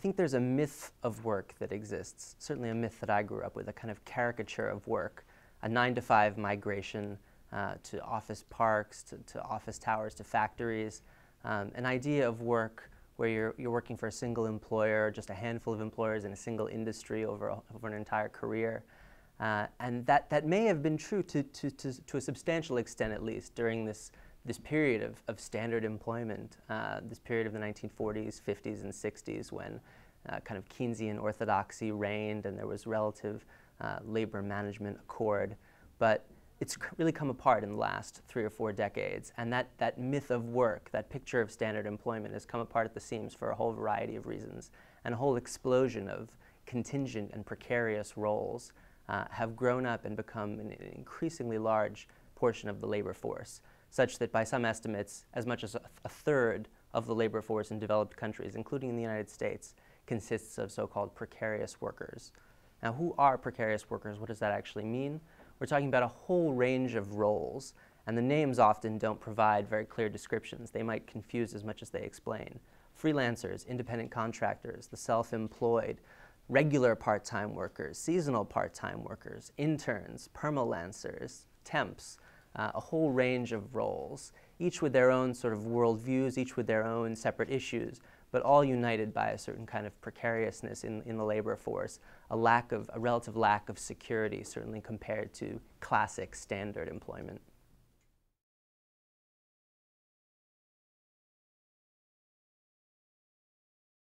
think there's a myth of work that exists, certainly a myth that I grew up with, a kind of caricature of work, a 9-to-5 migration to office parks, to office towers, to factories, an idea of work where you're working for a single employer, just a handful of employers in a single industry over an entire career. And that may have been true to a substantial extent, at least, during this period of standard employment, this period of the 1940s, 50s, and 60s, when kind of Keynesian orthodoxy reigned and there was relative labor management accord. But it's really come apart in the last 3 or 4 decades, and that myth of work, that picture of standard employment, has come apart at the seams for a whole variety of reasons, and a whole explosion of contingent and precarious roles have grown up and become an increasingly large portion of the labor force, such that by some estimates, as much as a third of the labor force in developed countries, including in the United States, consists of so-called precarious workers. Now, who are precarious workers? What does that actually mean? We're talking about a whole range of roles, and the names often don't provide very clear descriptions. They might confuse as much as they explain. Freelancers, independent contractors, the self-employed, regular part-time workers, seasonal part-time workers, interns, permalancers, temps, a whole range of roles, each with their own sort of worldviews, each with their own separate issues, but all united by a certain kind of precariousness in the labor force, a relative lack of security, certainly compared to classic standard employment.